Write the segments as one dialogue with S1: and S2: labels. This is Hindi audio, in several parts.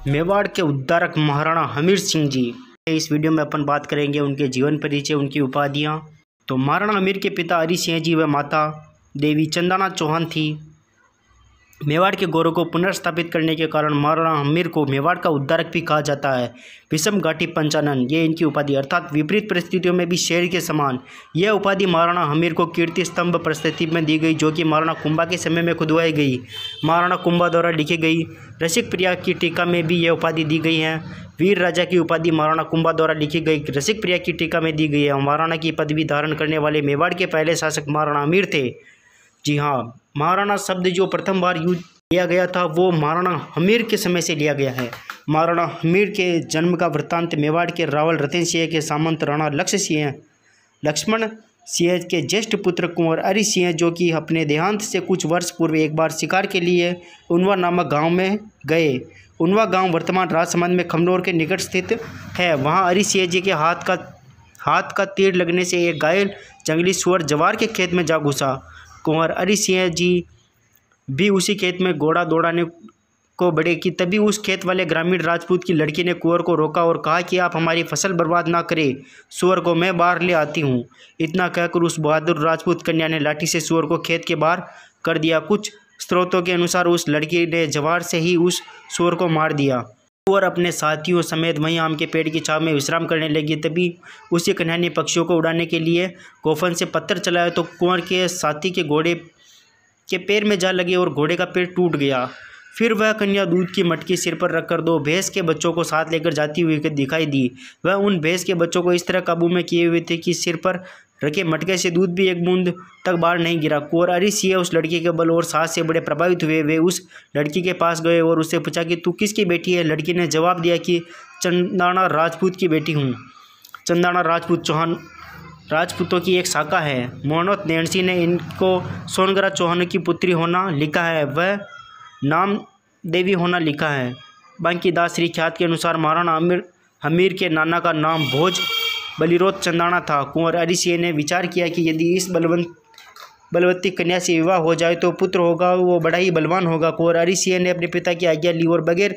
S1: मेवाड़ के उद्धारक महाराणा हमीर सिंह जी। इस वीडियो में अपन बात करेंगे उनके जीवन परिचय, उनकी उपाधियाँ। तो महाराणा हमीर के पिता हरि सिंह जी व माता देवी चंदाना चौहान थी। मेवाड़ के गौरव को पुनर्स्थापित करने के कारण महाराणा हमीर को मेवाड़ का उद्धारक भी कहा जाता है। विषम घाटी पंचानन, ये इनकी उपाधि, अर्थात विपरीत परिस्थितियों में भी शेर के समान। यह उपाधि महाराणा हमीर को कीर्ति स्तंभ परिस्थिति में दी गई, जो कि महाराणा कुंभा के समय में खुदवाई गई। महाराणा कुंभा द्वारा लिखी गई रसिक प्रिया की टीका में भी यह उपाधि दी गई है। वीर राजा की उपाधि महाराणा कुंभा द्वारा लिखी गई रसिक प्रिया की टीका में दी गई है। महाराणा की पदवी धारण करने वाले मेवाड़ के पहले शासक महाराणा हमीर थे। जी हाँ, महाराणा शब्द जो प्रथम बार यूज किया गया था वो महाराणा हमीर के समय से लिया गया है। महाराणा हमीर के जन्म का वृत्तांत मेवाड़ के रावल रतन सिंह के सामंत राणा लक्ष्मण सिंह के ज्येष्ठ पुत्र कुंवर हरि सिंह, जो कि अपने देहांत से कुछ वर्ष पूर्व एक बार शिकार के लिए उनवा नामक गांव में गए। उनवा गांव वर्तमान राजसमंद में खमनोर के निकट स्थित है। वहां हरि सिंह जी के हाथ का तीर लगने से एक घायल जंगली सुअर जवार के खेत में जा घुसा। कुंवर हरि सिंह जी भी उसी खेत में घोड़ा दौड़ाने को बढ़े कि तभी उस खेत वाले ग्रामीण राजपूत की लड़की ने कुंवर को रोका और कहा कि आप हमारी फसल बर्बाद ना करें, सुअर को मैं बाहर ले आती हूँ। इतना कहकर उस बहादुर राजपूत कन्या ने लाठी से सुअर को खेत के बाहर कर दिया। कुछ स्रोतों के अनुसार उस लड़की ने जवार से ही उस सुअर को मार दिया। कुंवर अपने साथियों समेत वहीं आम के पेड़ की छांव में विश्राम करने लगी। तभी उसी कन्या ने पक्षियों को उड़ाने के लिए गोफन से पत्थर चलाया तो कुंवर के साथी के घोड़े के पैर में जा लगे और घोड़े का पैर टूट गया। फिर वह कन्या दूध की मटकी सिर पर रखकर 2 भैंस के बच्चों को साथ लेकर जाती हुई दिखाई दी। वह उन भैंस के बच्चों को इस तरह काबू में किए हुए थे कि सिर पर रखे मटके से दूध भी एक बूंद तक बाहर नहीं गिरा। कुंवर हरि सिंह उस लड़की के बल और साहस से बड़े प्रभावित हुए। वे उस लड़की के पास गए और उससे पूछा कि तू किसकी बेटी है। लड़की ने जवाब दिया कि चंदाना राजपूत की बेटी हूँ। चंदाना राजपूत चौहान राजपूतों की एक शाखा है। मोहनोत नैणसी ने इनको सोनगरा चौहान की पुत्री होना लिखा है, वह नाम देवी होना लिखा है। बांकी दास श्री ख्यात के अनुसार महाराणा हमीर के नाना का नाम भोज बलिरोत चंदाना था। कुंवर हरि सिंह ने विचार किया कि यदि इस बलवती कन्या से विवाह हो जाए तो पुत्र होगा, वो बड़ा ही बलवान होगा। कुंवर हरि सिंह ने अपने पिता की आज्ञा ली और बगैर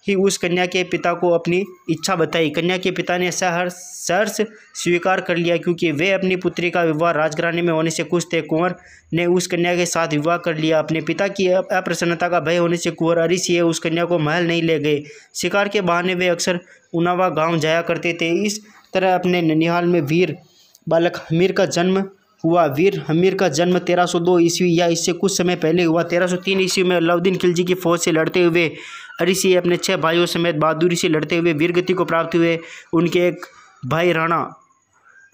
S1: ही उस कन्या के पिता को अपनी इच्छा बताई। कन्या के पिता ने सहर्ष स्वीकार कर लिया, क्योंकि वे अपनी पुत्री का विवाह राजघराने में होने से खुश थे। कुंवर ने उस कन्या के साथ विवाह कर लिया। अपने पिता की अप्रसन्नता का भय होने से कुंवर हरि सिंह उस कन्या को महल नहीं ले गए। शिकार के बहाने वे अक्सर उनावा गांव जाया करते थे। इस तरह अपने ननिहाल में वीर बालक हमीर का जन्म हुआ। वीर हमीर का जन्म 1302 ईस्वी या इससे कुछ समय पहले हुआ। 1303 ईस्वी में अलाउद्दीन खिलजी की फौज से लड़ते हुए हरि सिंह अपने 6 भाइयों समेत बहादुरी से लड़ते हुए वीरगति को प्राप्त हुए। उनके एक भाई राणा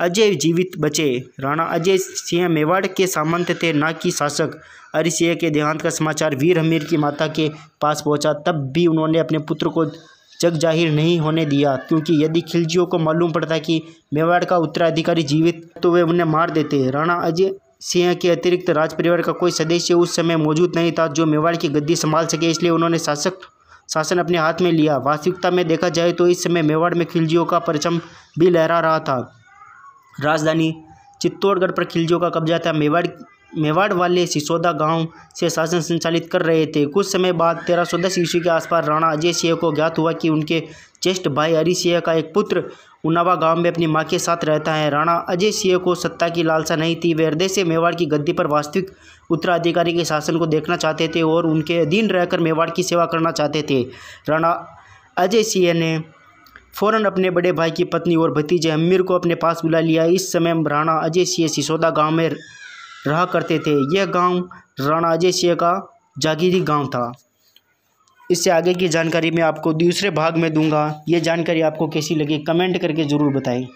S1: अजय जीवित बचे। राणा अजय सिंह मेवाड़ के सामंत थे, ना कि शासक। हरि सिंह के देहांत का समाचार वीर हमीर की माता के पास पहुंचा, तब भी उन्होंने अपने पुत्र को जग जाहिर नहीं होने दिया, क्योंकि यदि खिलजियों को मालूम पड़ता कि मेवाड़ का उत्तराधिकारी जीवित तो वे उन्हें मार देते। राणा अजय सिंह के अतिरिक्त राजपरिवार का कोई सदस्य उस समय मौजूद नहीं था जो मेवाड़ की गद्दी संभाल सके, इसलिए उन्होंने शासन अपने हाथ में लिया। वास्तविकता में देखा जाए तो इस समय मेवाड़ में खिलजियों का परचम भी लहरा रहा था। राजधानी चित्तौड़गढ़ पर खिलजियों का कब्जा था। मेवाड़ वाले सिसोदा गांव से शासन संचालित कर रहे थे। कुछ समय बाद 1310 ईस्वी के आसपास राणा अजय सिंह को ज्ञात हुआ कि उनके ज्येष्ठ भाई हरि सिंह का एक पुत्र उनावा गांव में अपनी मां के साथ रहता है। राणा अजय सिंह को सत्ता की लालसा नहीं थी। वे हृदय से मेवाड़ की गद्दी पर वास्तविक उत्तराधिकारी के शासन को देखना चाहते थे और उनके अधीन रहकर मेवाड़ की सेवा करना चाहते थे। राणा अजय सिंह ने फौरन अपने बड़े भाई की पत्नी और भतीजे हमीर को अपने पास बुला लिया। इस समय राणा अजय सिंह सिसोदा गांव में रहा करते थे। यह गांव राणा अजय सिंह का जागीरी गांव था। इससे आगे की जानकारी मैं आपको दूसरे भाग में दूंगा। ये जानकारी आपको कैसी लगी कमेंट करके ज़रूर बताएं।